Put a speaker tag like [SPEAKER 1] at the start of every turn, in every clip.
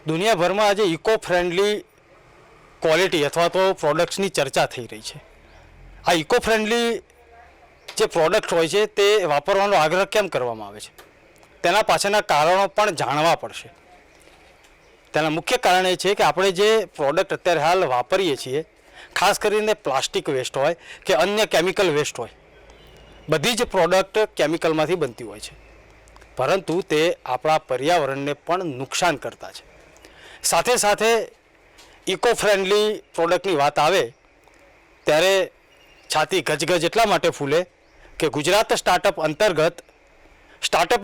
[SPEAKER 1] દુનિયાભરમાં આજે eco friendly quality અથવા તો પ્રોડક્ટ્સની ચર્ચા થઈ રહી છે. આ ઇકો ફ્રેન્ડલી જે પ્રોડક્ટ હોય છે તે વાપરવાનો આગ્રહ કેમ કરવામાં આવે છે, તેના પાછળના કારણો પણ જાણવા પડશે. તેના મુખ્ય કારણ એ છે કે આપણે જે પ્રોડક્ટ અત્યારે હાલ વાપરીએ છીએ, ખાસ કરીને પ્લાસ્ટિક વેસ્ટ હોય કે અન્ય કેમિકલ વેસ્ટ હોય, બધી જ પ્રોડક્ટ કેમિકલમાંથી બનતી હોય છે, પરંતુ તે આપણા પર્યાવરણને પણ નુકસાન કરતા છે. સાથે સાથે ઇકો ફ્રેન્ડલી પ્રોડક્ટની વાત આવે ત્યારે છાતી ગજગજ એટલા માટે ફૂલે કે ગુજરાત સ્ટાર્ટઅપ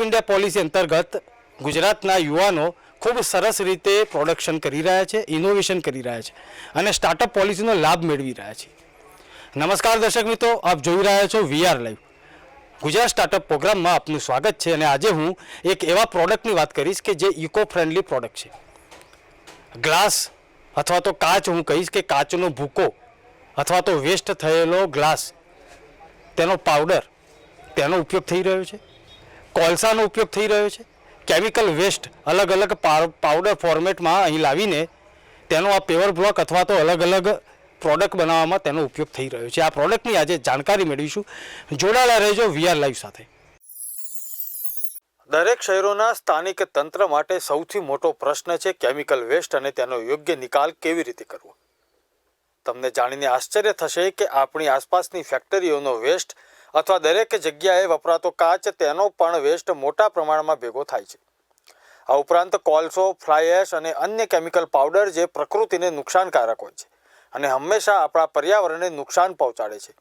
[SPEAKER 1] ઇન્ડિયા પોલિસી અંતર્ગત ગુજરાતના યુવાનો ખૂબ સરસ રીતે પ્રોડક્શન કરી રહ્યા છે, ઇનોવેશન કરી રહ્યા છે અને સ્ટાર્ટઅપ પોલિસીનો લાભ મેળવી રહ્યા છે. નમસ્કાર દર્શક મિત્રો, આપ જોઈ રહ્યા છો VR લાઈવ. ગુજરાત સ્ટાર્ટઅપ પ્રોગ્રામમાં આપનું સ્વાગત છે અને આજે હું એક એવા પ્રોડક્ટની વાત કરીશ કે જે ઇકો ફ્રેન્ડલી પ્રોડક્ટ છે. ગ્લાસ અથવા તો કાચ, હું કહીશ કે કાચનો ભૂકો અથવા તો વેસ્ટ થયેલો ગ્લાસ, તેનો પાવડર, તેનો ઉપયોગ થઈ રહ્યો છે. કોલસાનો ઉપયોગ થઈ રહ્યો છે. કેમિકલ વેસ્ટ અલગ અલગ પાવડર ફોર્મેટમાં અહીં લાવીને તેનો આ પેવર બ્લોક અથવા તો અલગ અલગ પ્રોડક્ટ બનાવવામાં તેનો ઉપયોગ થઈ રહ્યો છે. આ પ્રોડક્ટની આજે જાણકારી મેળવીશું. જોડાયેલા રહેજો VR લાઈવ સાથે. દરેક શહેરોના સ્થાનિક તંત્ર માટે સૌથી મોટો પ્રશ્ન છે કેમિકલ વેસ્ટ અને તેનો યોગ્ય નિકાલ કેવી રીતે કરવો. તમને જાણીને આશ્ચર્ય થશે કે આપણી આસપાસની ફેક્ટરીઓનો વેસ્ટ અથવા દરેક જગ્યાએ વપરાતો કાચ, તેનો પણ વેસ્ટ મોટા પ્રમાણમાં ભેગો થાય છે. આ ઉપરાંત કોલસો, ફ્લાય એશ અને અન્ય કેમિકલ પાવડર જે પ્રકૃતિને નુકસાનકારક હોય છે અને હંમેશા આપણા પર્યાવરણને નુકસાન પહોંચાડે છે.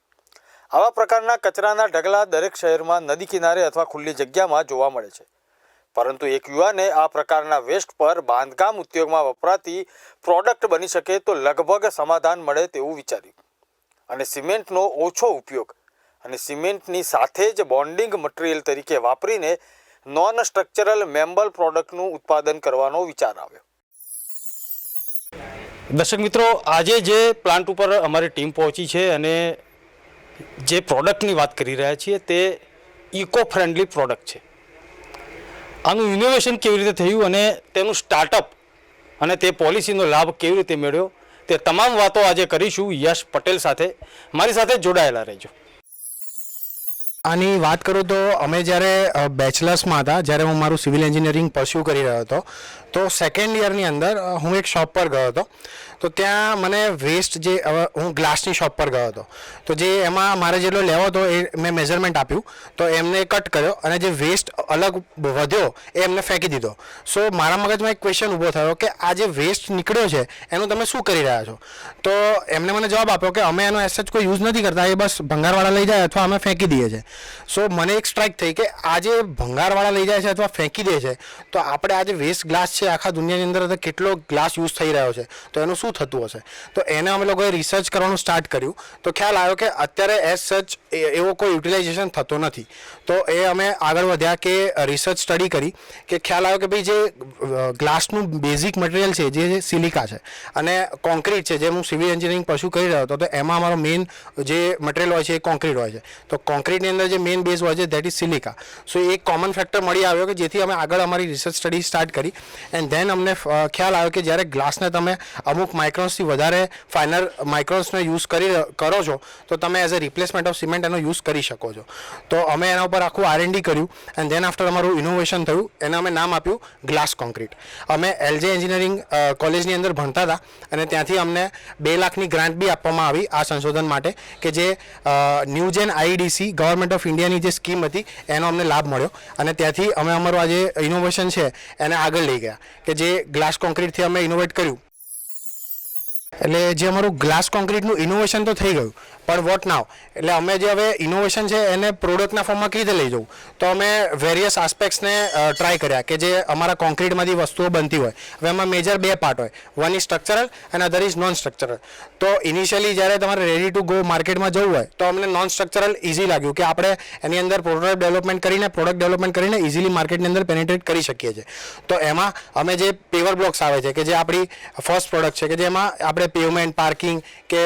[SPEAKER 1] આવા પ્રકારના કચરાના ઢગલા દરેક શહેરમાં નદી કિનારે અથવા ખુલ્લી જગ્યામાં જોવા મળે છે. પરંતુ એક યુવાને આ પ્રકારના વેસ્ટ પર બાંધકામ ઉદ્યોગમાં વપરાતી પ્રોડક્ટ બની શકે તો લગભગ સમાધાન મળે તેવું વિચાર્યું અને સિમેન્ટનો ઓછો ઉપયોગ અને સિમેન્ટની સાથે જ બોન્ડિંગ મટીરિયલ તરીકે વાપરીને નોન સ્ટ્રક્ચરલ મેમ્બલ પ્રોડક્ટનું ઉત્પાદન કરવાનો વિચાર આવ્યો. દર્શક મિત્રો, આજે જે પ્લાન્ટ ઉપર અમારી ટીમ પહોંચી છે અને જે પ્રોડક્ટની વાત કરી રહ્યા છીએ તે ઇકો ફ્રેન્ડલી પ્રોડક્ટ છે. આનું ઇનોવેશન કેવી રીતે થયું અને તેનું સ્ટાર્ટઅપ અને તે પોલિસીનો લાભ કેવી રીતે મેળવ્યો, તે તમામ વાતો આજે કરીશું યશ પટેલ સાથે. મારી સાથે જોડાયેલા રહેજો.
[SPEAKER 2] આની વાત કરું તો અમે જ્યારે બેચલર્સમાં હતા, જ્યારે હું મારું સિવિલ એન્જિનિયરિંગ પરસ્યુ કરી રહ્યો હતો, તો સેકન્ડ યરની અંદર હું એક શોપ પર ગયો હતો. તો ત્યાં મને વેસ્ટ જે હું ગ્લાસની શોપ પર ગયો હતો, તો જે એમાં મારે જેટલો લેવો હતો એ મેં મેઝરમેન્ટ આપ્યું, તો એમને કટ કર્યો અને જે વેસ્ટ અલગ વધ્યો એ એમને ફેંકી દીધો. સો મારા મગજમાં એક ક્વેશ્ચન ઊભો થયો કે આ જે વેસ્ટ નીકળ્યો છે એનું તમે શું કરી રહ્યા છો? તો એમને મને જવાબ આપ્યો કે અમે એનો એસેચ કોઈ યુઝ નથી કરતા, એ બસ ભંગારવાળા લઈ જાય અથવા અમે ફેંકી દઈએ છીએ. સો મને એક સ્ટ્રાઇક થઈ કે આ જે ભંગારવાળા લઈ જાય છે અથવા ફેંકી દે છે, તો આપણે આ જે વેસ્ટ ગ્લાસ છે આખા દુનિયાની અંદર કેટલો ગ્લાસ યુઝ થઈ રહ્યો છે, તો એનું શું થતું હશે? તો એને અમે લોકોએ રિસર્ચ કરવાનું સ્ટાર્ટ કર્યું. તો ખ્યાલ આવ્યો કે અત્યારે એઝ સચ એવો કોઈ યુટિલાઇઝેશન થતો નથી. તો એ અમે આગળ વધ્યા કે રિસર્ચ સ્ટડી કરી કે ખ્યાલ આવ્યો કે ભાઈ જે ગ્લાસનું બેઝિક મટીરિયલ છે જે સિલિકા છે અને કોન્ક્રીટ છે, જે હું સિવિલ એન્જિનિયરિંગ પરસ્યુ કરી રહ્યો હતો, તો એમાં અમારો મેઇન જે મટીરિયલ હોય છે એ કોન્ક્રીટ હોય છે. તો કોન્ક્રીટની અંદર જે મેઇન બેઝ હોય છે દેટ ઇઝ સિલિકા. સો એક કોમન ફેક્ટર મળી આવ્યો કે જેથી અમે આગળ અમારી રિસર્ચ સ્ટડી સ્ટાર્ટ કરી. એન્ડ ધેન અમને ખ્યાલ આવ્યો કે જ્યારે ગ્લાસને તમે અમુક માઇક્રોન્સથી વધારે ફાઇનર માઇક્રોન્સને યુઝ કરો છો તો તમે as a replacement of cement એનો યુઝ કરી શકો છો. તો અમે એના ઉપર આખું R&D કર્યું એન્ડ ધેન આફ્ટર અમારું ઇનોવેશન થયું. એને અમે નામ આપ્યું ગ્લાસ કોન્ક્રીટ. અમે LJ એન્જિનિયરિંગ કોલેજની અંદર ભણતા હતા અને ત્યાંથી અમને 2 લાખની ગ્રાન્ટ બી આપવામાં આવી આ સંશોધન માટે કે જે ન્યૂજેન IEDC ગવર્મેન્ટ ઓફ ઇન્ડિયાની જે સ્કીમ હતી એનો અમને લાભ મળ્યો અને ત્યાંથી અમે અમારું આ જે ઇનોવેશન છે એને આગળ લઈ ગયા કે જે ગ્લાસ કોન્ક્રીટથી અમે ઇનોવેટ કર્યું. એટલે જે અમારું ગ્લાસ કોન્ક્રીટનું ઇનોવેશન તો થઈ ગયું, પણ વોટ નાવ? એટલે અમે જે હવે ઇનોવેશન છે એને પ્રોડક્ટના ફોર્મમાં કેવી રીતે લઈ જવું? તો અમે વેરિયસ આસ્પેક્ટ્સને ટ્રાય કર્યા કે જે અમારા કોન્ક્રીટમાંથી વસ્તુઓ બનતી હોય. હવે એમાં મેજર 2 પાર્ટ હોય, વન ઇઝ સ્ટ્રક્ચરલ અને અધર ઇઝ નોન સ્ટ્રક્ચરલ. તો ઇનિશિયલી જ્યારે તમારે રેડી ટુ ગો માર્કેટમાં જવું હોય તો અમને નોન સ્ટ્રક્ચરલ ઇઝી લાગ્યું કે આપણે એની અંદર પ્રોડક્ટ ડેવલપમેન્ટ કરીને ઇઝીલી માર્કેટની અંદર પેનિટ્રેટ કરી શકીએ છીએ. તો એમાં અમે જે પેવર બ્લોક્સ આવે છે કે જે આપણી ફર્સ્ટ પ્રોડક્ટ છે કે જેમાં આપણે આપણે પેવમેન્ટ પાર્કિંગ કે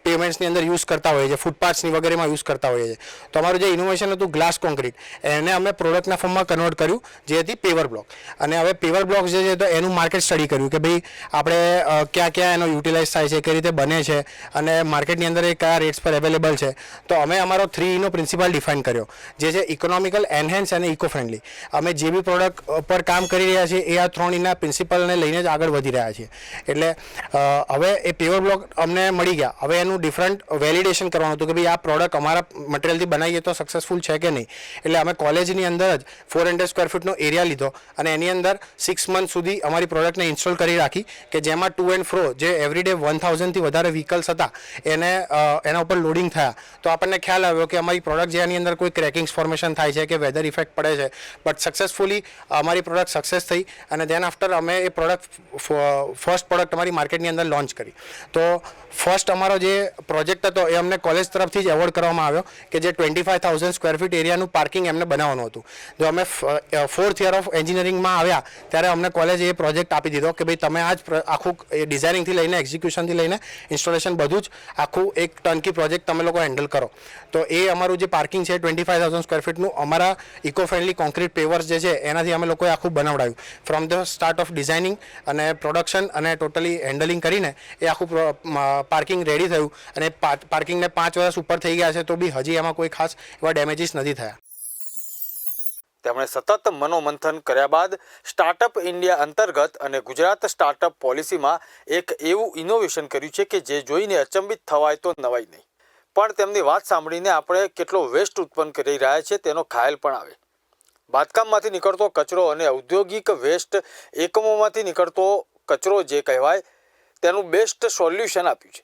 [SPEAKER 2] પેવમેન્ટ્સની અંદર યુઝ કરતા હોઈએ છીએ, ફૂટપાથ્સની વગેરેમાં યુઝ કરતા હોઈએ છીએ. તો અમારું જે ઇનોવેશન હતું ગ્લાસ કોન્ક્રીટ, એને અમે પ્રોડક્ટના ફોર્મમાં કન્વર્ટ કર્યું, જે હતી પેવર બ્લોક. અને હવે પેવર બ્લોક્સ જે છે તો એનું માર્કેટ સ્ટડી કર્યું કે ભાઈ આપણે ક્યાં ક્યાં એનો યુટિલાઇઝ થાય છે, કઈ રીતે બને છે અને માર્કેટની અંદર એ કયા રેટ્સ પર અવેલેબલ છે. તો અમે અમારો 3Eનો પ્રિન્સિપલ ડિફાઇન કર્યો, જે છે ઇકોનોમિકલ, એનહેન્સ અને ઇકો ફ્રેન્ડલી. અમે જે બી પ્રોડક્ટ પર કામ કરી રહ્યા છીએ એ આ 3Eના પ્રિન્સિપલને લઈને જ આગળ વધી રહ્યા છીએ. એટલે હવે એ પેવર બ્લોક અમને મળી ગયા. હવે એનું ડિફરન્ટ વેલિડેશન કરવાનું હતું કે ભાઈ આ પ્રોડક્ટ અમારા મટીરિયલથી બનાવીએ તો સક્સેસફુલ છે કે નહીં. એટલે અમે કોલેજની અંદર જ 400 સ્ક્વેર ફૂટનો એરિયા લીધો અને એની અંદર 6 મંથ સુધી અમારી પ્રોડક્ટને ઇન્સ્ટોલ કરી રાખી, કે જેમાં ટુ એન્ડ ફ્રો જે એવરીડે 1000થી વધારે વ્હીકલ્સ હતા એને એના ઉપર લોડિંગ થયા. તો આપણને ખ્યાલ આવ્યો કે અમારી પ્રોડક્ટ જેની અંદર કોઈ ક્રેકિંગ્સ ફોર્મેશન થાય છે કે વેધર ઇફેક્ટ પડે છે, બટ સક્સેસફુલી અમારી પ્રોડક્ટ સક્સેસ થઈ. અને દેન આફ્ટર અમે એ ફર્સ્ટ પ્રોડક્ટ અમારી માર્કેટની અંદર લોન્ચ કરી. તો ફર્સ્ટ અમારો જે પ્રોજેક્ટ હતો એ અમને કોલેજ તરફથી જ એવોર્ડ કરવામાં આવ્યો, કે જે 25000 સ્ક્વેર ફીટ એરિયાનું પાર્કિંગ એમને બનાવવાનું હતું. જો અમે 4th યર ઓફ એન્જિનિયરિંગમાં આવ્યા ત્યારે અમને કોલેજે એ પ્રોજેક્ટ આપી દીધો કે ભાઈ તમે આ જ આખું ડિઝાઇનિંગથી લઈને એક્ઝિક્યુશનથી લઈને ઇન્સ્ટોલેશન બધું જ આખું એક ટર્નકી પ્રોજેક્ટ તમે લોકો હેન્ડલ કરો. તો એ અમારું જે પાર્કિંગ છે 25000 સ્ક્વેર ફીટનું અમારા ઇકો ફ્રેન્ડલી કોન્ક્રીટ પેવર્સ જે છે એનાથી અમે લોકોએ આખું બનાવડાવ્યું. From the start of designing અને પ્રોડક્શન અને ટોટલી હેન્ડલિંગ કરીને એ આખું પાર્કિંગ રેડી થયું. અને પાર્કિંગને 5 વર્ષ ઉપર થઈ ગયા છે તો બી હજી એમાં કોઈ ખાસ એવા ડેમેજીસ નથી થયા.
[SPEAKER 1] તેમણે સતત મનોમંથન કર્યા બાદ સ્ટાર્ટઅપ ઇન્ડિયા અંતર્ગત અને ગુજરાત સ્ટાર્ટઅપ પોલિસીમાં એક એવું ઇનોવેશન કર્યું છે કે જે જોઈને અચંબિત થવાય તો નવાય નહીં, પણ તેમની વાત સાંભળીને આપણે કેટલો વેસ્ટ ઉત્પન્ન કરી રહ્યા છે તેનો ખ્યાલ પણ આવે. બાંધકામમાંથી નીકળતો કચરો અને ઔદ્યોગિક વેસ્ટ એકમોમાંથી નીકળતો કચરો જે કહેવાય તેનું બેસ્ટ સોલ્યુશન આપ્યું છે.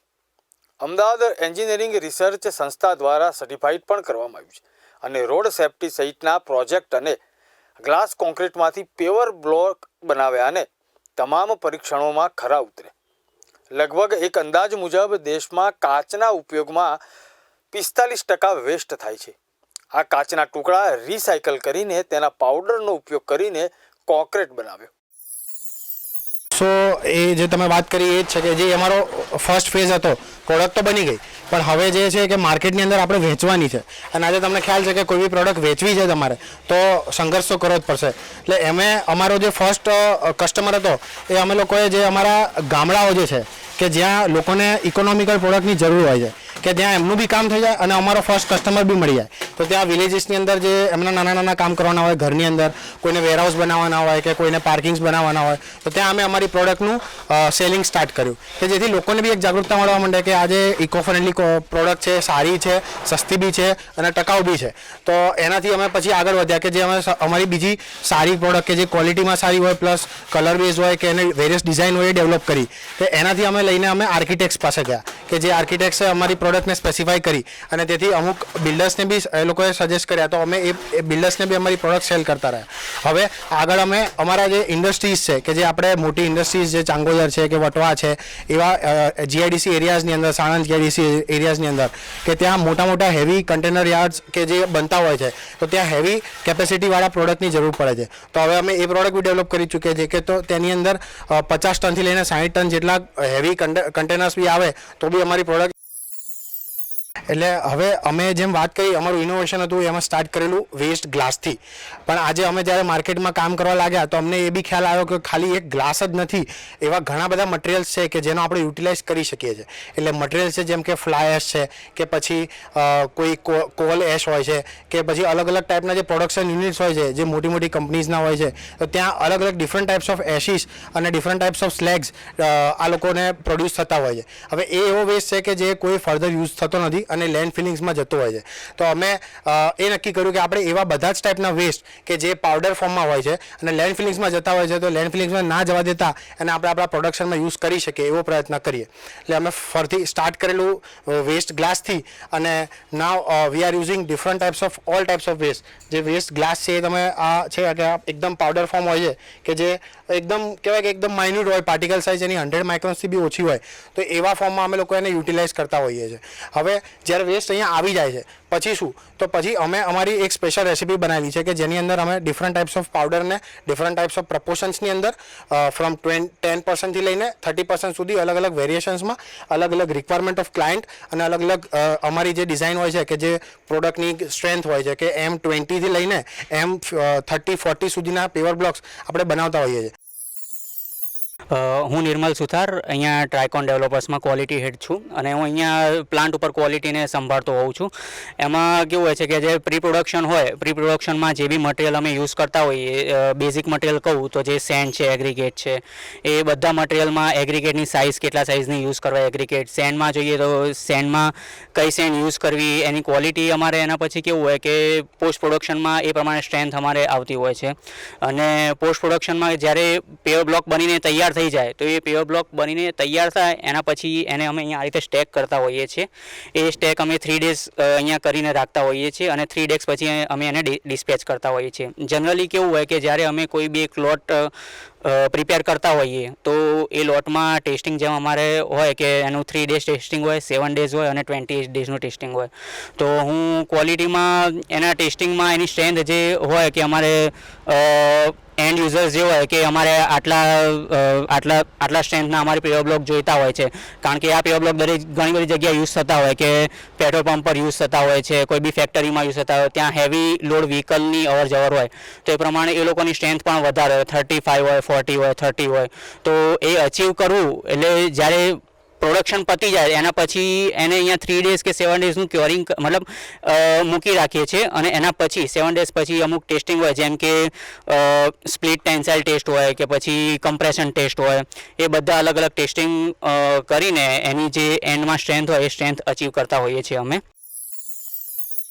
[SPEAKER 1] અમદાવાદ એન્જિનિયરિંગ રિસર્ચ સંસ્થા દ્વારા સર્ટિફાઈડ પણ કરવામાં આવ્યું છે અને રોડ સેફ્ટી સહિતના પ્રોજેક્ટ અને ગ્લાસ કોન્ક્રીટમાંથી પેવર બ્લોક બનાવ્યા અને તમામ પરીક્ષણોમાં ખરા ઉતરે. લગભગ એક અંદાજ મુજબ દેશમાં કાચના ઉપયોગમાં 45% વેસ્ટ થાય છે. આ કાચના ટુકડા રિસાયકલ કરીને તેના પાવડરનો ઉપયોગ કરીને કોન્ક્રીટ બનાવ્યો.
[SPEAKER 2] સો એ જે તમે વાત કરી એ જ છે કે જે અમારો ફર્સ્ટ ફેઝ હતો, પ્રોડક્ટ તો બની ગઈ, પણ હવે જે છે કે માર્કેટની અંદર આપણે વેચવાની છે. અને આજે તમને ખ્યાલ છે કે કોઈ બી પ્રોડક્ટ વેચવી છે તમારે તો સંઘર્ષ તો કરવો જ પડશે. એટલે એમે અમારો જે ફર્સ્ટ કસ્ટમર હતો એ અમે લોકોએ જે અમારા ગામડાઓ જે છે કે જ્યાં લોકોને ઇકોનોમિકલ પ્રોડક્ટની જરૂર હોય છે, કે જ્યાં એમનું બી કામ થઈ જાય અને અમારો ફર્સ્ટ કસ્ટમર બી મળી જાય. તો ત્યાં વિલેજીસની અંદર જે એમના નાના નાના કામ કરવાના હોય ઘરની અંદર, કોઈને વેરહાઉસ બનાવવાના હોય કે કોઈને પાર્કિંગ્સ બનાવવાના હોય, તો ત્યાં અમે અમારી પ્રોડક્ટનું સેલિંગ સ્ટાર્ટ કર્યું, કે જેથી લોકોને બી એક જાગૃતતા મળવા માંડે કે આજે ઇકો ફ્રેન્ડલી પ્રોડક્ટ છે, સારી છે, સસ્તી બી છે અને ટકાઉ બી છે. તો એનાથી અમે પછી આગળ વધ્યા કે જે અમે અમારી બીજી સારી પ્રોડક્ટ કે જે ક્વોલિટીમાં સારી હોય પ્લસ કલર બેઝ હોય કે એને વેરિયસ ડિઝાઇન હોય એ ડેવલપ કરી. તો એનાથી અમે લઈને અમે આર્કિટેક્ટ્સ પાસે ગયા, કે જે આર્કિટેક્ટ્સે અમારી પ્રોડક્ટને સ્પેસિફાઈ કરી અને તેથી અમુક બિલ્ડર્સને બી એ લોકોએ સજેસ્ટ કર્યા. તો અમે એ બિલ્ડર્સને બી અમારી પ્રોડક્ટ સેલ કરતા રહ્યા. હવે આગળ અમે અમારા જે ઇન્ડસ્ટ્રીઝ છે કે જે આપણે મોટી ઇન્ડસ્ટ્રીઝ જે ચાંગોદર છે કે વટવા છે એવા જીઆઈડીસી એરિયાઝની અંદર, સાણંદ જીઆઈડીસી એરિયાઝની અંદર, કે ત્યાં મોટા મોટા હેવી કન્ટેનર યાર્ડ્સ કે જે બનતા હોય છે તો ત્યાં હેવી કેપેસિટીવાળા પ્રોડક્ટની જરૂર પડે છે. તો હવે અમે એ પ્રોડક્ટ બી ડેવલપ કરી ચૂક્યા છે કે તો તેની અંદર 50 ટનથી લઈને 60 ટન જેટલા હેવી કન્ટેનર્સ બી આવે તો બી અમારી પ્રોડક્ટ. એટલે હવે અમે જેમ વાત કરી અમારું ઇનોવેશન હતું એમાં સ્ટાર્ટ કરેલું વેસ્ટ ગ્લાસથી, પણ આજે અમે જ્યારે માર્કેટમાં કામ કરવા લાગ્યા તો અમને એ બી ખ્યાલ આવ્યો કે ખાલી એક ગ્લાસ જ નથી, એવા ઘણા બધા મટીરિયલ્સ છે કે જેનો આપણે યુટિલાઇઝ કરી શકીએ છીએ. એટલે મટીરિયલ્સ છે જેમ કે ફ્લાય એશ છે કે પછી કોઈ કોલ એશ હોય છે કે પછી અલગ અલગ ટાઈપના જે પ્રોડક્શન યુનિટ્સ હોય છે જે મોટી મોટી કંપનીઝના હોય છે, તો ત્યાં અલગ અલગ ડિફરન્ટ ટાઈપ્સ ઓફ એશિસ અને ડિફરન્ટ ટાઈપ્સ ઓફ સ્લેગ્સ આ લોકોને પ્રોડ્યુસ થતા હોય છે. હવે એ એવો વેસ્ટ છે કે જે કોઈ ફર્ધર યુઝ થતો નથી અને લેન્ડ ફિલિંગ્સમાં જતો હોય છે. તો અમે એ નક્કી કર્યું કે આપણે એવા બધા જ ટાઈપના વેસ્ટ કે જે પાવડર ફોર્મમાં હોય છે અને લેન્ડ ફિલિંગ્સમાં જતા હોય છે તો લેન્ડ ફિલિંગ્સમાં ના જવા દેતા અને આપણે આપણા પ્રોડક્શનમાં યુઝ કરી શકીએ એવો પ્રયત્ન કરીએ. એટલે અમે ફરીથી સ્ટાર્ટ કરેલું વેસ્ટ ગ્લાસથી અને now we are using different types of all types of waste. જે વેસ્ટ ગ્લાસ છે એ તમે આ છે કે એકદમ પાવડર ફોર્મ હોય છે કે જે એકદમ કહેવાય કે એકદમ માઇન્યુટ હોય, પાર્ટિકલ સાઇઝ એની 100 માઇક્રોન્સથી બી ઓછી હોય, તો એવા ફોર્મમાં અમે લોકો એને યુટિલાઇઝ કરતા હોઈએ છીએ. હવે જ્યારે વેસ્ટ અહીંયા આવી જાય છે પછી શું, તો પછી અમે અમારી એક સ્પેશિયલ રેસીપી બનાવી છે કે જેની અંદર અમે ડિફરન્ટ ટાઈપ્સ ઓફ પાવડરને ડિફરન્ટ ટાઈપ્સ ઓફ પ્રપોર્શન્સની અંદર ફ્રોમ 10%થી લઈને 30% સુધી અલગ અલગ વેરિએશન્સમાં અલગ અલગ રિક્વાયરમેન્ટ ઓફ ક્લાયન્ટ અને અલગ અલગ અમારી જે ડિઝાઇન હોય છે કે જે પ્રોડક્ટની સ્ટ્રેન્થ હોય છે કે M20થી લઈને M30-40 સુધીના પેવર બ્લોક્સ આપણે બનાવતા હોઈએ છીએ.
[SPEAKER 3] હું નિર્મલ સુથાર અહીંયા ટ્રાયકોન ડેવલપર્સમાં ક્વોલિટી હેડ છું અને હું અહીંયા પ્લાન્ટ ઉપર ક્વોલિટીને સંભાળતો હોઉં છું. એમાં કેવું હોય છે કે જે પ્રી પ્રોડક્શન હોય, પ્રી પ્રોડક્શનમાં જે બી મટીરિયલ અમે યુઝ કરતા હોઈએ, બેઝિક મટીરિયલ કહું તો જે સેન્ડ છે, એગ્રીગેટ છે, એ બધા મટીરિયલમાં એગ્રીગેટની સાઇઝ કેટલા સાઇઝની યુઝ કરવા એગ્રીગેટ, સેન્ડમાં જોઈએ તો સેન્ડમાં કઈ સેન્ડ યુઝ કરવી, એની ક્વોલિટી અમારે એના પછી કેવું હોય કે પોસ્ટ પ્રોડક્શનમાં એ પ્રમાણે સ્ટ્રેન્થ અમારે આવતી હોય છે. અને પોસ્ટ પ્રોડક્શનમાં જ્યારે પેવર બ્લોક બનીને તૈયાર થઈ જાય તો એ પેવર બ્લોક બનીને તૈયાર થાય એના પછી એને અમે અહીંયા આ રીતે સ્ટેક કરતા હોઈએ છીએ. એ સ્ટેક અમે 3 ડેઝ અહીંયા કરીને રાખતા હોઈએ છીએ અને 3 ડેઝ પછી અમે એને ડિસ્પેચ કરતા હોઈએ છીએ. જનરલી કેવું હોય કે જ્યારે અમે કોઈ બી એક લોટ પ્રિપેર કરતા હોઈએ તો એ લોટમાં ટેસ્ટિંગ જેમ અમારે હોય કે એનું 3 ડેઝ ટેસ્ટિંગ હોય, 7 ડેઝ હોય અને 28 ડેઝનું ટેસ્ટિંગ હોય. તો હું ક્વોલિટીમાં એના ટેસ્ટિંગમાં એની સ્ટ્રેન્થ જે હોય કે અમારે એન્ડ યુઝર્સ જે હોય કે અમારે આટલા સ્ટ્રેન્થના અમારે પેવર બ્લોક જોઈતા હોય છે, કારણ કે આ પેવર બ્લોક ઘણી બધી જગ્યાએ યુઝ થતા હોય કે પેટ્રોલ પંપ પર યુઝ થતા હોય છે, કોઈ બી ફેક્ટરીમાં યુઝ થતા હોય, ત્યાં હેવી લોડ વ્હીકલની અવર જવર હોય તો એ પ્રમાણે એ લોકોની સ્ટ્રેન્થ પણ વધારે હોય, 35 હોય, 40 હોય, 30 હોય. તો એ અચીવ કરવું એટલે જ્યારે પ્રોડક્શન પતી જાય એના પછી એને અહીંયા 3 ડેઝ કે 7 ડેઝનું ક્યોરિંગ મતલબ મૂકી રાખીએ છીએ અને એના પછી 7 ડેઝ પછી અમુક ટેસ્ટિંગ હોય જેમ કે સ્પ્લિટ ટેન્સાઇલ ટેસ્ટ હોય કે પછી કમ્પ્રેશન ટેસ્ટ હોય, એ બધા અલગ અલગ ટેસ્ટિંગ કરીને એની જે એન્ડમાં સ્ટ્રેન્થ હોય એ સ્ટ્રેન્થ અચીવ કરતા હોઈએ છીએ અમે.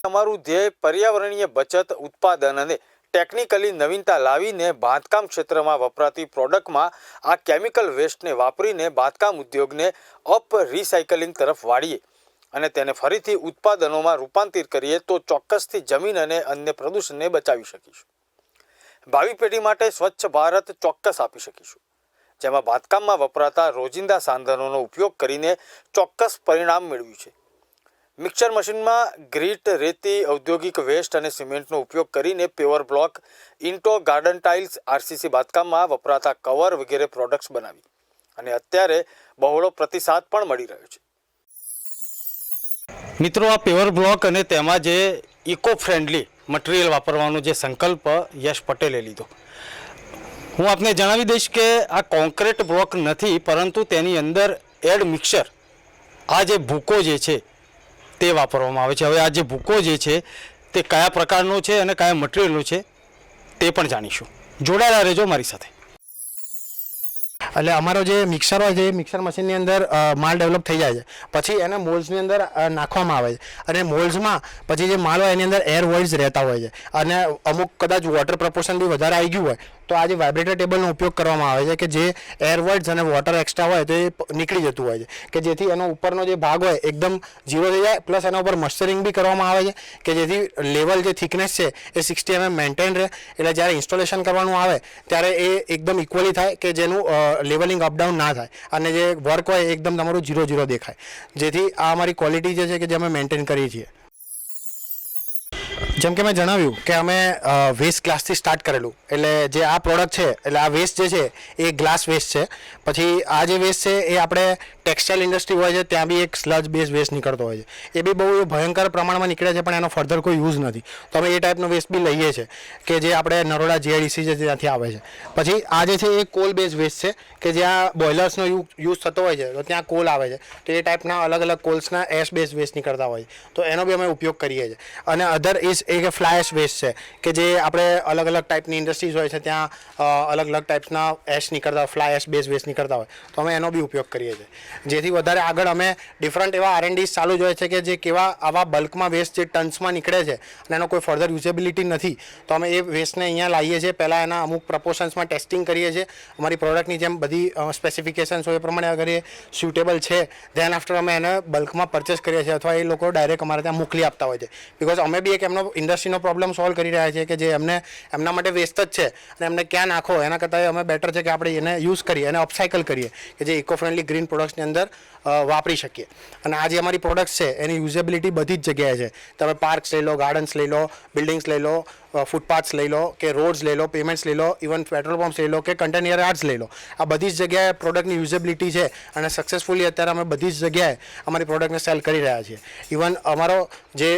[SPEAKER 1] તમારું ધ્યેય પર્યાવરણીય બચત, ઉત્પાદન અને ટેકનિકલી નવીનતા લાવીને બાંધકામ ક્ષેત્રમાં વપરાતી પ્રોડક્ટમાં આ કેમિકલ વેસ્ટને વાપરીને બાંધકામ ઉદ્યોગને રિસાયકલિંગ તરફ વાળીએ અને તેને ફરીથી ઉત્પાદનોમાં રૂપાંતરિત કરીએ તો ચોક્કસથી જમીન અને અન્ય પ્રદૂષણને બચાવી શકીશું. ભાવિ પેઢી માટે સ્વચ્છ ભારત ચોક્કસ આપી શકીશું, જેમાં બાંધકામમાં વપરાતા રોજિંદા સાધનોનો ઉપયોગ કરીને ચોક્કસ પરિણામ મેળવ્યું છે. મિક્સર મશીનમાં ગ્રીટ, રેતી, ઔદ્યોગિક વેસ્ટ અને સિમેન્ટનો ઉપયોગ કરીને paver block, into, garden tiles, RCC બાંધકામમાં વપરાતા કવર વગેરે પ્રોડક્ટ્સ બનાવી અને અત્યારે બહોળો પ્રતિસાદ પણ મળી રહ્યો છે. મિત્રો, આ પેવર બ્લોક અને તેમાં જે ઇકો ફ્રેન્ડલી મટીરિયલ વાપરવાનો જે સંકલ્પ યશ પટેલે લીધો, હું આપને જણાવી દઈશ કે આ કોન્ક્રીટ બ્લોક નથી, પરંતુ તેની અંદર એડ મિક્સર, આ જે ભૂકો જે છે તે વાપરવામાં આવે છે. હવે આ જે ભૂકો જે છે તે કયા પ્રકારનો છે અને કયા મટીરિયલનો છે તે પણ જાણીશું. જોડાયેલા રહેજો મારી સાથે.
[SPEAKER 2] એટલે અમારો જે મિક્સર હોય છે એ મિક્સર મશીનની અંદર માલ ડેવલપ થઈ જાય છે, પછી એને મોલ્ડ્સની અંદર નાખવામાં આવે છે અને મોલ્ડ્સમાં પછી જે માલ હોય એની અંદર એર વોઇડ્સ રહેતા હોય છે અને અમુક કદાચ વોટર પ્રપોર્શન બી વધારે આવી ગયું હોય તો આ જે વાઇબ્રેટર ટેબલનો ઉપયોગ કરવામાં આવે છે કે જે એર વોઇડ્સ અને વોટર એક્સ્ટ્રા હોય તો એ નીકળી જતું હોય છે કે જેથી એનો ઉપરનો જે ભાગ હોય એકદમ ઝીરો થઈ જાય, પ્લસ એના ઉપર મસ્ટરિંગ બી કરવામાં આવે છે કે જેથી લેવલ જે થિકનેસ છે એ 60 mm મેન્ટેન રહે. એટલે જ્યારે ઇન્સ્ટોલેશન કરવાનું આવે ત્યારે એ એકદમ ઇક્વલી થાય કે જેનું લેવલિંગ અપડાઉન ના થાય અને જે વર્ક હોય એકદમ તમારું 0-0 દેખાય, જેથી આ અમારી ક્વોલિટી જે છે કે જે અમે મેન્ટેન કરીએ છીએ. જેમ કે મેં જણાવ્યું કે અમે વેસ્ટ ગ્લાસથી સ્ટાર્ટ કરેલું, એટલે જે આ પ્રોડક્ટ છે એટલે આ વેસ્ટ જે છે એ ગ્લાસ વેસ્ટ છે. પછી આ જે વેસ્ટ છે એ આપણે ટેક્સટાઇલ ઇન્ડસ્ટ્રી હોય છે ત્યાં બી એક સ્લજ બેઝ વેસ્ટ નીકળતો હોય છે, એ બી બહુ ભયંકર પ્રમાણમાં નીકળે છે પણ એનો ફર્ધર કોઈ યુઝ નથી, તો અમે એ ટાઈપનો વેસ્ટ બી લઈએ છીએ કે જે આપણે નરોડા જીઆઈડીસી છે ત્યાંથી આવે છે. પછી આ જે છે એ કોલ બેઝ વેસ્ટ છે કે જ્યાં બોઇલર્સનો યુઝ થતો હોય છે તો ત્યાં કોલ આવે છે, તો એ ટાઈપના અલગ અલગ કોલ્સના એશ બેઝ વેસ્ટ નીકળતા હોય છે, તો એનો બી અમે ઉપયોગ કરીએ છીએ. અને અધર ઇઝ એક ફ્લાય એશ વેસ્ટ છે કે જે આપણે અલગ અલગ ટાઈપની ઇન્ડસ્ટ્રીઝ હોય છે ત્યાં અલગ અલગ ટાઈપ્સના એશ નીકળતા, ફ્લાય એશ બેઝ વેસ્ટ નીકળતા હોય તો અમે એનો બી ઉપયોગ કરીએ છીએ, જેથી વધારે આગળ અમે ડિફરન્ટ એવા R&D ચાલુ જ હોય છે કે જે કેવા આવા બલ્કમાં વેસ્ટ જે ટન્સમાં નીકળે છે અને એનો કોઈ ફર્ધર યુઝેબિલિટી નથી તો અમે એ વેસ્ટને અહીંયા લાવીએ છીએ. પહેલાં એના અમુક પ્રપોર્શન્સમાં ટેસ્ટિંગ કરીએ છીએ, અમારી પ્રોડક્ટની જેમ બધી સ્પેસિફિકેશન્સ હોય એ પ્રમાણે અગર એ સ્યુટેબલ છે ધેન આફ્ટર અમે એને બલ્કમાં પરચેસ કરીએ છીએ અથવા એ લોકો ડાયરેક્ટ અમારે ત્યાં મોકલી આપતા હોય છે. બિકોઝ અમે બી એક એમનો ઇન્ડસ્ટ્રીનો પ્રોબ્લેમ સોલ્વ કરી રહ્યા છીએ કે જે એમના માટે વેસ્ટ જ છે અને એમને ક્યાં નાખો એના કરતાં અમે બેટર છે કે આપણે એને યુઝ કરીએ અને અપસાયકલ કરીએ કે જે ઇકો ફ્રેન્ડલી ગ્રીન પ્રોડક્ટ્સની અંદર વાપરી શકીએ. અને આ જે અમારી પ્રોડક્ટ્સ છે એની યુઝેબિલિટી બધી જ જગ્યાએ છે. તમે પાર્ક્સ લઈ લો, ગાર્ડન્સ લઈ લો, બિલ્ડિંગ્સ લઈ લો, ફૂટપાથ્સ લઈ લો, કે રોડ્સ લઈ લો, પેમેન્ટ્સ લઈ લો, ઇવન પેટ્રોલ પંપ્સ લઈ લો, કે કન્ટેનર યાર્ડ્સ લઈ લો. આ બધી જ જગ્યાએ પ્રોડક્ટની યુઝેબિલિટી છે અને સક્સેસફુલી અત્યારે અમે બધી જ જગ્યાએ અમારી પ્રોડક્ટને સેલ કરી રહ્યા છીએ. ઇવન અમારો જે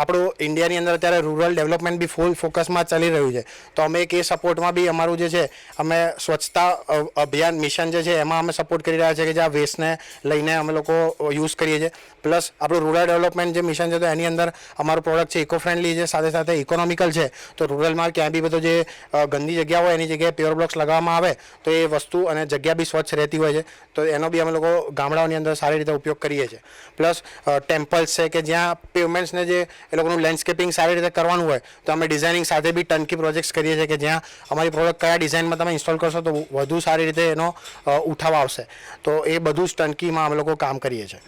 [SPEAKER 2] આપણું ઇન્ડિયાની અંદર અત્યારે રૂરલ ડેવલપમેન્ટ બી ફૂલ ફોકસમાં ચાલી રહ્યું છે, તો અમે એક એ સપોર્ટમાં બી અમારું જે છે અમે સ્વચ્છતા અભિયાન મિશન જે છે એમાં અમે સપોર્ટ કરી રહ્યા છીએ કે જે આ વેસ્ટને લઈને અમે લોકો યુઝ કરીએ છીએ. પ્લસ આપણું રૂરલ ડેવલપમેન્ટ જે મિશન છે તો એની અંદર અમારું પ્રોડક્ટ છે ઇકો ફ્રેન્ડલી છે, સાથે સાથે ઇકોનોમિકલ છે. તો રૂરલમાં ક્યાંય બી બધો જે ગંદી જગ્યા હોય એની જગ્યાએ પ્યોર બ્લોક્સ લગાવવામાં આવે તો એ વસ્તુ અને જગ્યા બી સ્વચ્છ રહેતી હોય છે. તો એનો બી અમે લોકો ગામડાઓની અંદર સારી રીતે ઉપયોગ કરીએ છીએ. પ્લસ ટેમ્પલ્સ છે કે જ્યાં પેવમેન્ટ્સને જે એ લોકોનું લેન્ડસ્કેપિંગ સારી રીતે કરવાનું હોય તો અમે ડિઝાઇનિંગ સાથે બી ટર્નકી પ્રોજેક્ટ્સ કરીએ છીએ કે જ્યાં અમારી પ્રોડક્ટ કયા ડિઝાઇનમાં તમે ઇન્સ્ટોલ કરશો તો વધુ સારી રીતે એનો ઉઠાવ આવશે. તો એ બધું જ ટર્નકીમાં અમે લોકો કામ કરીએ છીએ.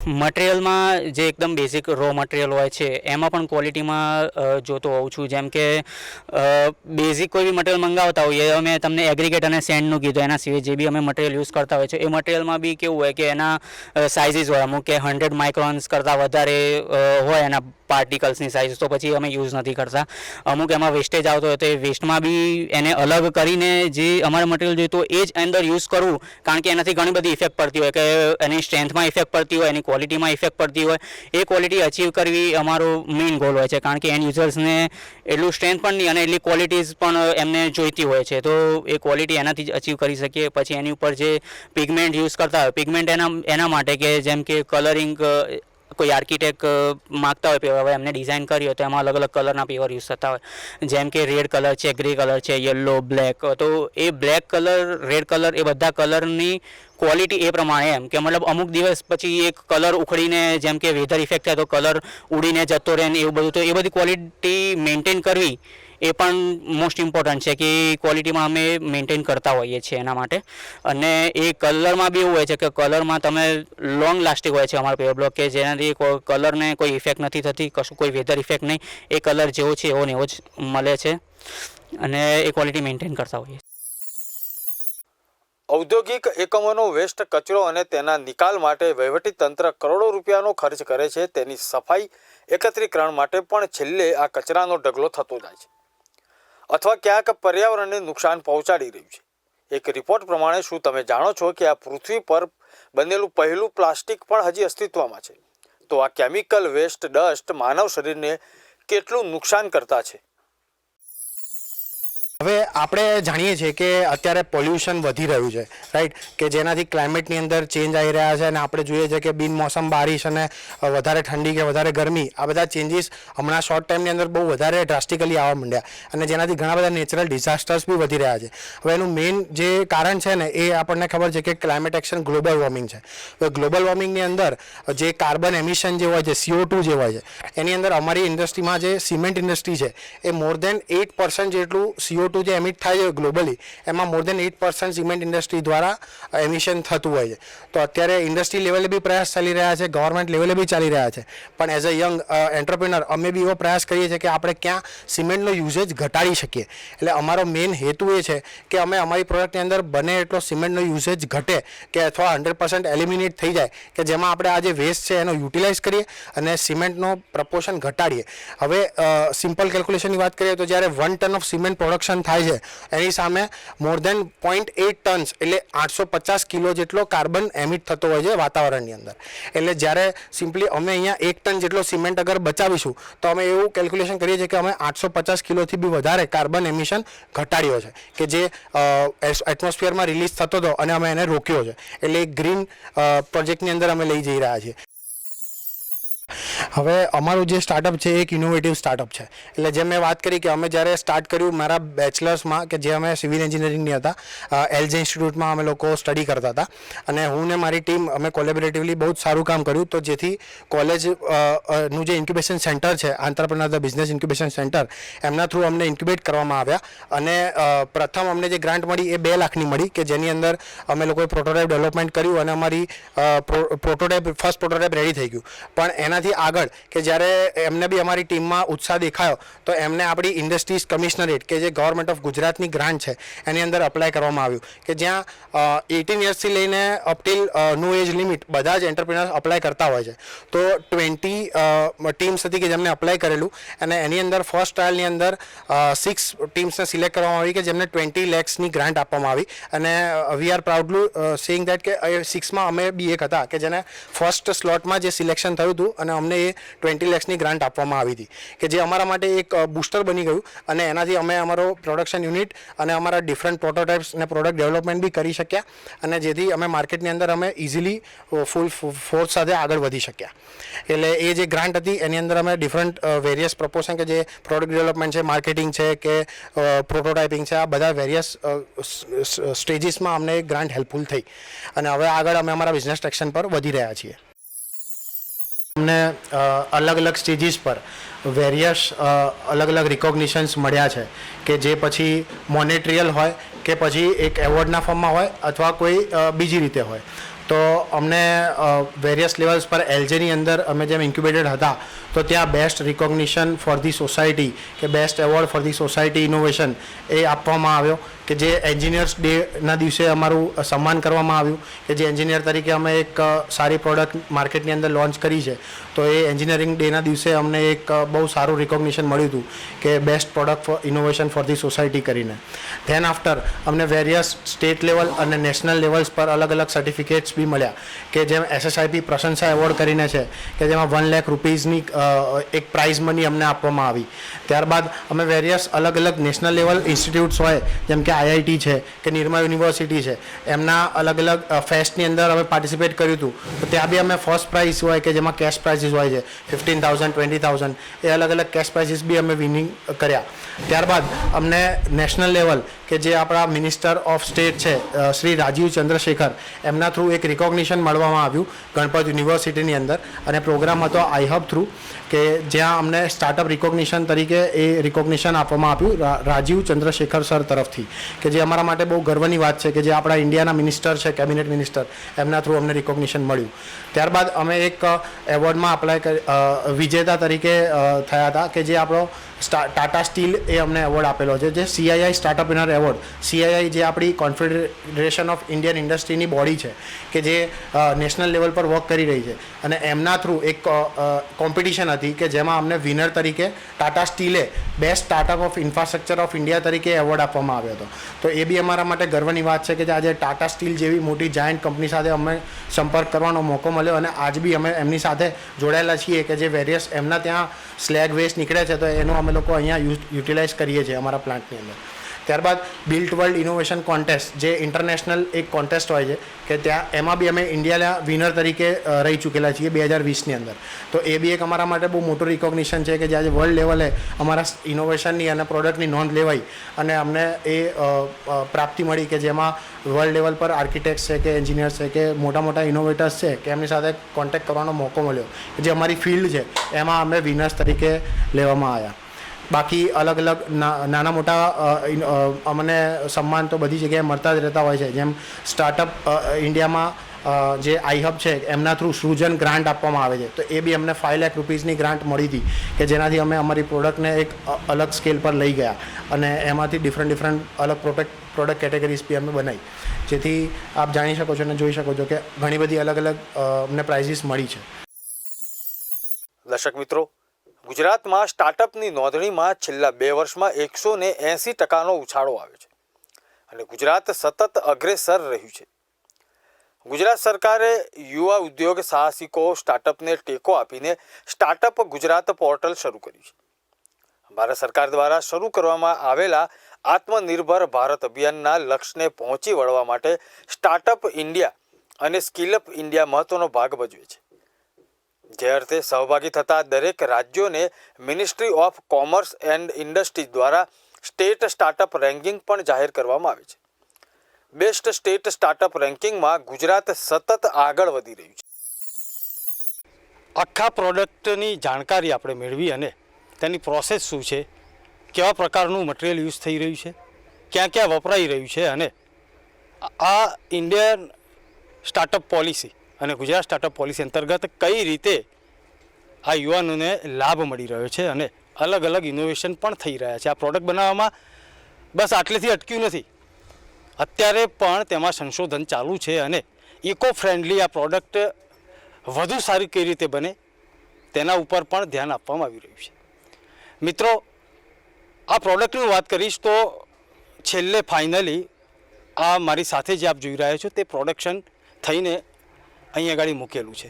[SPEAKER 3] મટિરિયલમાં જે એકદમ બેઝિક રો મટિરિયલ હોય છે એમાં પણ ક્વોલિટીમાં જોતો હોઉં છું. જેમ કે બેઝિક કોઈ બી મટિરિયલ મંગાવતા હોઈએ, અમે તમને એગ્રીગેટ અને સેન્ડનું કીધું, એના સિવાય જે બી અમે મટિરિયલ યુઝ કરતા હોય છે એ મટિરિયલમાં બી કેવું હોય કે એના સાઇઝીસ હોય, અમુક કે 100 માઇક્રોન્સ કરતાં વધારે હોય એના પાર્ટિકલ્સની સાઇઝ, તો પછી અમે યુઝ નથી કરતા. અમુક એમાં વેસ્ટેજ આવતો હોય તો એ વેસ્ટમાં બી એને અલગ કરીને જે અમારે મટિરિયલ જોઈતું એ જ અંદર યુઝ કરવું, કારણ કે એનાથી ઘણી બધી ઇફેક્ટ પડતી હોય, કે એની સ્ટ્રેન્થમાં ઇફેક્ટ પડતી હોય, એની ક્વોલિટીમાં ઇફેક્ટ પડતી હોય. એ ક્વોલિટી અચીવ કરવી અમારો મેઇન ગોલ હોય છે, કારણ કે એન્ડ યુઝર્સને એટલું સ્ટ્રેન્થ પણ નહીં અને એટલી ક્વોલિટીઝ પણ એમને જોઈતી હોય છે. તો એ ક્વોલિટી એનાથી જ અચીવ કરી શકીએ. પછી એની ઉપર જે પિગમેન્ટ યુઝ કરતા હોય, પિગમેન્ટ એના માટે કે જેમ કે કલરિંગ કોઈ આર્કિટેક્ટ માગતા હોય, હવે એમને ડિઝાઇન કરી હોય તો એમાં અલગ અલગ કલરના પેપર યુઝ થતા હોય, જેમ કે રેડ કલર છે, ગ્રે કલર છે, યલો, બ્લેક. તો એ બ્લેક કલર, રેડ કલર, એ બધા કલરની ક્વોલિટી એ પ્રમાણે, એમ કે મતલબ અમુક દિવસ પછી એક કલર ઉખડીને, જેમ કે વેધર ઇફેક્ટ થાય તો કલર ઉડીને જતો રહે ને એવું બધું, તો એ બધી ક્વોલિટી મેન્ટેન કરવી એ પણ મોસ્ટ ઇમ્પોર્ટન્ટ છે કે ક્વોલિટીમાં અમે મેન્ટેન કરતા હોઈએ છીએ એના માટે. અને એ કલરમાં બી એવું હોય છે કે કલરમાં તમે લોંગ લાસ્ટિંગ હોય છે અમારો પેપર બ્લોક, કે જેનાથી કલરને કોઈ ઇફેક્ટ નથી થતી, કશું કોઈ વેધર ઇફેક્ટ નહીં, એ કલર જેવો છે એવો ને એવો જ મળે છે અને એ ક્વોલિટી મેન્ટેન કરતા હોઈએ.
[SPEAKER 1] ઔદ્યોગિક એકમોનો વેસ્ટ કચરો અને તેના નિકાલ માટે વહીવટી તંત્ર કરોડો રૂપિયાનો ખર્ચ કરે છે. તેની સફાઈ એકત્રીકરણ માટે પણ છેલ્લે આ કચરાનો ઢગલો થતો જાય છે અથવા ક્યાંક પર્યાવરણને નુકસાન પહોંચાડી રહ્યું છે. એક રિપોર્ટ પ્રમાણે શું તમે જાણો છો કે આ પૃથ્વી પર બનેલું પહેલું પ્લાસ્ટિક પણ હજી અસ્તિત્વમાં છે? તો આ કેમિકલ વેસ્ટ ડસ્ટ માનવ શરીરને કેટલું નુકસાન કરતા છે?
[SPEAKER 2] હવે આપણે જાણીએ છીએ કે અત્યારે પોલ્યુશન વધી રહ્યું છે, રાઈટ, કે જેનાથી ક્લાઇમેટની અંદર ચેન્જ આવી રહ્યા છે અને આપણે જોઈએ છીએ કે બિનમોસમ બારિશ અને વધારે ઠંડી કે વધારે ગરમી, આ બધા ચેન્જીસ હમણાં શોર્ટ ટાઈમની અંદર બહુ વધારે ડ્રાસ્ટિકલી આવવા માંડ્યા અને જેનાથી ઘણા બધા નેચરલ ડિઝાસ્ટર્સ બી વધી રહ્યા છે. હવે એનું મેઇન જે કારણ છે ને એ આપણને ખબર છે કે ક્લાઇમેટ એક્શન ગ્લોબલ વોર્મિંગ છે. હવે ગ્લોબલ વોર્મિંગની અંદર જે કાર્બન એમિશન જે હોય છે, CO2 જે હોય છે, એની અંદર અમારી ઇન્ડસ્ટ્રીમાં જે સિમેન્ટ ઇન્ડસ્ટ્રી છે એ મોર દેન 8% જેટલું CO2 જે એમિટ થાય છે ગ્લોબલી, એમાં મોર દેન 8% સિમેન્ટ ઇન્ડસ્ટ્રી દ્વારા એમિશન થતું હોય છે. તો અત્યારે ઇન્ડસ્ટ્રી લેવલે બી પ્રયાસ ચાલી રહ્યા છે, ગવર્મેન્ટ લેવલે બી ચાલી રહ્યા છે, પણ એઝ અ યંગ એન્ટરપ્રિનર અમે બી એવો પ્રયાસ કરીએ છીએ કે આપણે ક્યાં સિમેન્ટનો યુઝેજ ઘટાડી શકીએ. એટલે અમારો મેઇન હેતુ એ છે કે અમે અમારી પ્રોડક્ટની અંદર બને એટલો સિમેન્ટનો યુઝેજ ઘટે કે અથવા 100% એલિમિનેટ થઈ જાય, કે જેમાં આપણે આ જે વેસ્ટ છે એનો યુટિલાઇઝ કરીએ અને સિમેન્ટનો પ્રપોર્શન ઘટાડીએ. હવે સિમ્પલ કેલ્ક્યુલેશનની વાત કરીએ તો જ્યારે 1 ટન ઓફ સિમેન્ટ પ્રોડક્શન થાય છે એની સામે મોર દેન 0.8 ટન્સ એટલે 850 કિલો જેટલો કાર્બન એમિટ થતો હોય છે વાતાવરણની અંદર. એટલે જ્યારે સિમ્પલી અમે અહીંયા 1 ટન જેટલો સિમેન્ટ અગર બચાવીશું તો અમે એવું કેલ્ક્યુલેશન કરીએ છીએ કે અમે 850 કિલોથી બી વધારે કાર્બન એમિશન ઘટાડ્યો છે, કે જે એટમોસ્ફિયરમાં રિલીઝ થતો હતો અને અમે એને રોક્યો છે. એટલે એક ગ્રીન પ્રોજેક્ટની અંદર અમે લઈ જઈ રહ્યા છીએ. હવે અમારું જે સ્ટાર્ટઅપ છે એક ઇનોવેટિવ સ્ટાર્ટઅપ છે. એટલે જેમ મેં વાત કરી કે અમે જ્યારે સ્ટાર્ટ કર્યું મારા બેચલર્સમાં, કે જે અમે સિવિલ એન્જિનિયરિંગની હતા, એલજે ઇન્સ્ટિટ્યૂટમાં અમે લોકો સ્ટડી કરતા હતા અને હું ને મારી ટીમ અમે કોલેબોરેટિવલી બહુ જ સારું કામ કર્યું. તો જેથી કોલેજનું જે ઇન્ક્યુબેશન સેન્ટર છે, આંતરપ્રનર ધ બિઝનેસ ઇન્ક્યુબેશન સેન્ટર, એમના થ્રુ અમને ઇન્ક્યુબેટ કરવામાં આવ્યા અને પ્રથમ અમને જે ગ્રાન્ટ મળી એ 2 લાખની મળી, કે જેની અંદર અમે લોકોએ પ્રોટોટાઇપ ડેવલપમેન્ટ કર્યું અને અમારી ફર્સ્ટ પ્રોટોટાઇપ રેડી થઈ ગયું. પણ એના એનાથી આગળ કે જ્યારે એમને બી અમારી ટીમમાં ઉત્સાહ દેખાયો તો એમને આપણી ઇન્ડસ્ટ્રીઝ કમિશનરેટ કે જે ગવર્મેન્ટ ઓફ ગુજરાતની ગ્રાન્ટ છે એની અંદર અપ્લાય કરવામાં આવ્યું કે જ્યાં 18 યર્સથી લઈને અપ ટીલ નો એજ લિમિટ બધા જ એન્ટરપ્રિનર્સ અપ્લાય કરતા હોય છે. તો 20 ટીમ્સ હતી કે જેમને અપ્લાય કરેલું અને એની અંદર ફર્સ્ટ ટ્રાયલની અંદર 6 ટીમ્સને સિલેક્ટ કરવામાં આવી કે જેમને 20 લેક્સની ગ્રાન્ટ આપવામાં આવી અને we are proudly saying that કે 6માં અમે બી એક હતા કે જેને ફર્સ્ટ સ્લોટમાં જે સિલેક્શન થયું હતું અને અમને એ 20 લેક્સની ગ્રાન્ટ આપવામાં આવી હતી કે જે અમારા માટે એક બૂસ્ટર બની ગયું અને એનાથી અમે અમારો પ્રોડક્શન યુનિટ અને અમારા ડિફરન્ટ પ્રોટોટાઇપ્સ અને પ્રોડક્ટ ડેવલપમેન્ટ બી કરી શક્યા અને જેથી અમે માર્કેટની અંદર અમે ઇઝીલી ફૂલ ફોર્સ સાથે આગળ વધી શક્યા. એટલે એ જે ગ્રાન્ટ હતી એની અંદર અમે ડિફરન્ટ વેરિયસ પ્રપોઝન કે જે પ્રોડક્ટ ડેવલપમેન્ટ છે, માર્કેટિંગ છે કે પ્રોટોટાઇપિંગ છે, આ બધા વેરિયસ સ્ટેજીસમાં અમને એક ગ્રાન્ટ હેલ્પફુલ થઈ અને હવે આગળ અમે અમારા બિઝનેસ ટ્રેક્શન પર વધી રહ્યા છીએ. અમને અલગ અલગ સ્ટેજીસ પર વેરિયસ અલગ અલગ રિકોગ્નિશન્સ મળ્યા છે કે જે પછી મોનેટરીયલ હોય કે પછી એક એવોર્ડના ફોર્મમાં હોય અથવા કોઈ બીજી રીતે હોય. તો અમને વેરિયસ લેવલ્સ પર એલજેની અંદર અમે જેમ ઇન્ક્યુબેટેડ હતા તો ત્યાં best recognition for the society કે best award for the society innovation એ આપવામાં આવ્યો કે જે એન્જિનિયર્સ ડેના દિવસે અમારું સન્માન કરવામાં આવ્યું કે જે એન્જિનિયર તરીકે અમે એક સારી પ્રોડક્ટ માર્કેટની અંદર લોન્ચ કરી છે તો એ એન્જિનિયરિંગ ડેના દિવસે અમને એક બહુ સારું રિકોગ્નિશન મળ્યું હતું કે best product for innovation for the society કરીને. ધેન આફ્ટર અમને વેરિયસ સ્ટેટ લેવલ અને નેશનલ લેવલ્સ પર અલગ અલગ સર્ટિફિકેટ્સ બી મળ્યા કે જેમ SSIP પ્રશંસા એવોર્ડ કરીને છે કે જેમાં 1 લાખ રૂપીઝની એક પ્રાઇઝ મની અમને આપવામાં આવી. ત્યારબાદ અમે વેરિયસ અલગ અલગ નેશનલ લેવલ ઇન્સ્ટિટ્યૂટ્સ હોય જેમ કે IIT છે કે નિરમા યુનિવર્સિટી છે એમના અલગ અલગ ફેસ્ટની અંદર અમે પાર્ટિસિપેટ કર્યું હતું તો ત્યાં બી અમે ફર્સ્ટ પ્રાઇઝ હોય કે જેમાં કેશ પ્રાઇઝીસ હોય છે 15,000 20,000 એ અલગ અલગ કેશ પ્રાઇઝીસ બી અમે વિનિંગ કર્યા. ત્યારબાદ અમને નેશનલ લેવલ કે જે આપણા મિનિસ્ટર ઓફ સ્ટેટ છે શ્રી રાજીવ ચંદ્રશેખર એમના થ્રુ એક રિકોગ્નિશન મળવામાં આવ્યું ગણપત યુનિવર્સિટીની અંદર અને પ્રોગ્રામ હતો iHub થ્રુ કે જ્યાં અમને સ્ટાર્ટઅપ રિકોગ્નિશન તરીકે એ રિકોગ્નિશન આપવામાં આવ્યું રાજીવ ચંદ્રશેખર સર તરફથી કે જે અમારા માટે બહુ ગર્વની વાત છે કે જે આપણા ઇન્ડિયાના મિનિસ્ટર છે, કેબિનેટ મિનિસ્ટર, એમના થ્રુ અમને રિકોગ્નિશન મળ્યું. ત્યારબાદ અમે એક એવોર્ડમાં વિજેતા તરીકે થયા હતા કે જે આપણો ટાટા સ્ટીલ એ અમને એવોર્ડ આપેલો છે જે CII startup winner award. CII જે આપણી કોન્ફેડરેશન ઓફ ઇન્ડિયન ઇન્ડસ્ટ્રીની બોડી છે કે જે નેશનલ લેવલ પર વર્ક કરી રહી છે અને એમના થ્રુ એક કોમ્પિટિશન હતી કે જેમાં અમને વિનર તરીકે ટાટા સ્ટીલે best startup of infrastructure of India તરીકે એવોર્ડ આપવામાં આવ્યો હતો. તો એ બી અમારા માટે ગર્વની વાત છે કે જે આજે ટાટા સ્ટીલ જેવી મોટી જાયન્ટ કંપની સાથે અમે સંપર્ક કરવાનો મોકો મળ્યો અને આજ બી અમે એમની સાથે જોડાયેલા છીએ કે જે વેરિયસ એમના ત્યાં સ્લેગ વેસ્ટ નીકળે છે તો એનો અમે લોકો અહીંયા યુટિલાઇઝ કરીએ છીએ અમારા પ્લાન્ટની અંદર. ત્યારબાદ બિલ્ટ વર્લ્ડ ઇનોવેશન કોન્ટેસ્ટ જે ઇન્ટરનેશનલ એક કોન્ટેસ્ટ હોય છે કે ત્યાં એમાં બી અમે ઇન્ડિયાના વિનર તરીકે રહી ચૂકેલા છીએ 2020ની અંદર. તો એ બી એક અમારા માટે બહુ મોટું રિકોગ્નિશન છે કે જે આજે વર્લ્ડ લેવલે અમારા ઇનોવેશનની અને પ્રોડક્ટની નોંધ લેવાઈ અને અમને એ પ્રાપ્તિ મળી કે જેમાં વર્લ્ડ લેવલ પર આર્કિટેક્ટ્સ છે કે એન્જિનિયર્સ છે કે મોટા મોટા ઇનોવેટર્સ છે કે એમની સાથે કોન્ટેક્ટ કરવાનો મોકો મળ્યો કે જે અમારી ફિલ્ડ છે એમાં અમે વિનર્સ તરીકે લેવામાં આવ્યા. બાકી અલગ અલગ નાના મોટા અમને સન્માન તો બધી જગ્યાએ મળતા જ રહેતા હોય છે જેમ સ્ટાર્ટઅપ ઇન્ડિયામાં જે iHub છે એમના થ્રુ સૃજન ગ્રાન્ટ આપવામાં આવે છે તો એ બી અમને 5 લાખ રૂપીઝની ગ્રાન્ટ મળી હતી કે જેનાથી અમે અમારી પ્રોડક્ટને એક અલગ સ્કેલ પર લઈ ગયા અને એમાંથી ડિફરન્ટ અલગ પ્રોડક્ટ કેટેગરીઝ બી અમે બનાવી જેથી આપ જાણી શકો છો અને જોઈ શકો છો કે ઘણી બધી અલગ અલગ અમને પ્રાઇઝીસ મળી છે.
[SPEAKER 1] દર્શક મિત્રો, ગુજરાતમાં સ્ટાર્ટઅપની નોંધણીમાં છેલ્લા 2 વર્ષમાં 180% ઉછાળો આવ્યો છે અને ગુજરાત સતત અગ્રેસર રહ્યું છે. ગુજરાત સરકારે યુવા ઉદ્યોગ સાહસિકો સ્ટાર્ટઅપને ટેકો આપીને સ્ટાર્ટઅપ ગુજરાત પોર્ટલ શરૂ કર્યું છે. ભારત સરકાર દ્વારા શરૂ કરવામાં આવેલા આત્મનિર્ભર ભારત અભિયાનના લક્ષ્યને પહોંચી વળવા માટે સ્ટાર્ટઅપ ઇન્ડિયા અને સ્કિલઅપ ઇન્ડિયા મહત્વનો ભાગ ભજવે છે. જે અર્થે સહભાગી થતા દરેક રાજ્યોને ministry of commerce and industries દ્વારા સ્ટેટ સ્ટાર્ટઅપ રેન્કિંગ પણ જાહેર કરવામાં આવે છે. બેસ્ટ સ્ટેટ સ્ટાર્ટઅપ રેન્કિંગમાં ગુજરાત સતત આગળ વધી રહ્યું છે. આખા પ્રોડક્ટની જાણકારી આપણે મેળવી અને તેની પ્રોસેસ શું છે, કેવા પ્રકારનું મટીરિયલ યુઝ થઈ રહ્યું છે, ક્યાં ક્યાં વપરાઈ રહ્યું છે અને આ ઇન્ડિયન સ્ટાર્ટઅપ પોલિસી અને ગુજરાત સ્ટાર્ટઅપ પોલિસી અંતર્ગત કઈ રીતે આ યુવાનોને લાભ મળી રહ્યો છે અને અલગ અલગ ઇનોવેશન પણ થઈ રહ્યા છે. આ પ્રોડક્ટ બનાવવામાં બસ આટલેથી અટક્યું નથી, અત્યારે પણ તેમાં સંશોધન ચાલુ છે અને ઇકો ફ્રેન્ડલી આ પ્રોડક્ટ વધુ સારી કઈ રીતે બને તેના ઉપર પણ ધ્યાન આપવામાં આવી રહ્યું છે. મિત્રો, આ પ્રોડક્ટની વાત કરીશ તો છેલ્લે ફાઇનલી આ મારી સાથે જે આપ જોઈ રહ્યા છો તે પ્રોડક્શન થઈને અહીં આગળ મૂકેલું છે.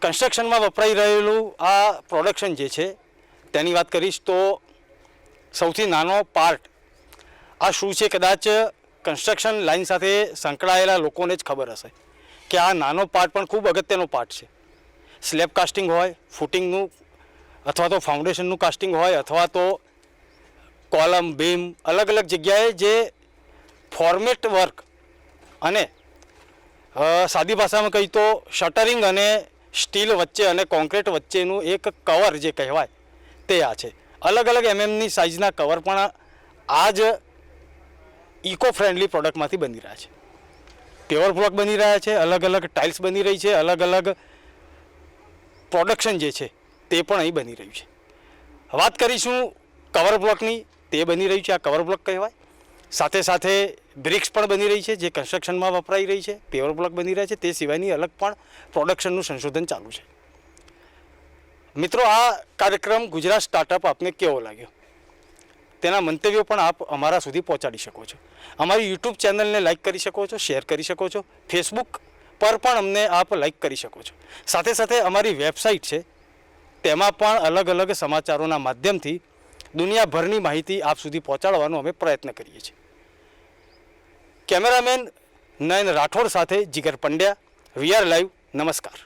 [SPEAKER 1] કન્સ્ટ્રક્શનમાં વપરાઈ રહેલું આ પ્રોડક્શન જે છે તેની વાત કરીશ તો સૌથી નાનો પાર્ટ આ શું છે, કદાચ કન્સ્ટ્રક્શન લાઇન સાથે સંકળાયેલા લોકોને જ ખબર હશે કે આ નાનો પાર્ટ પણ ખૂબ અગત્યનો પાર્ટ છે. સ્લેબ કાસ્ટિંગ હોય, ફૂટિંગનું અથવા તો ફાઉન્ડેશનનું કાસ્ટિંગ હોય અથવા તો કોલમ, બીમ, અલગ અલગ જગ્યાએ જે ફોર્મેટ વર્ક અને સાદી ભાષામાં કહી તો શટરિંગ અને સ્ટીલ વચ્ચે અને કોન્ક્રીટ વચ્ચેનું એક કવર જે કહેવાય તે આ છે. અલગ અલગ એમએમની સાઇઝના કવર પણ આ જ ઇકો ફ્રેન્ડલી પ્રોડક્ટમાંથી બની રહ્યા છે. પેવર બ્લોક બની રહ્યા છે, અલગ અલગ ટાઇલ્સ બની રહી છે, અલગ અલગ પ્રોડક્શન જે છે તે પણ અહીં બની રહ્યું છે. વાત કરીશું કવર બ્લોકની, તે બની રહ્યું છે, આ કવર બ્લોક કહેવાય. સાથે સાથે બ્રિક્સ પણ બની રહી છે જે કન્સ્ટ્રક્શનમાં વપરાઈ રહી છે, પેવર બ્લોક બની રહ્યા છે, તે સિવાયની અલગ પણ પ્રોડક્શનનું સંશોધન ચાલુ છે. મિત્રો, આ કાર્યક્રમ ગુજરાત સ્ટાર્ટઅપ આપને કેવો લાગ્યો તેના મંતવ્યો પણ આપ અમારા સુધી પહોંચાડી શકો છો. અમારી યુટ્યુબ ચેનલને લાઇક કરી શકો છો, શેર કરી શકો છો, ફેસબુક પર પણ અમને આપ લાઇક કરી શકો છો. સાથે સાથે અમારી વેબસાઇટ છે તેમાં પણ અલગ અલગ સમાચારોના માધ્યમથી દુનિયાભરની માહિતી આપ સુધી પહોંચાડવાનો અમે પ્રયત્ન કરીએ છીએ. કેમેરામેન નયન રાઠોડ સાથે જીગર પંડ્યા, વીઆર લાઈવ. નમસ્કાર.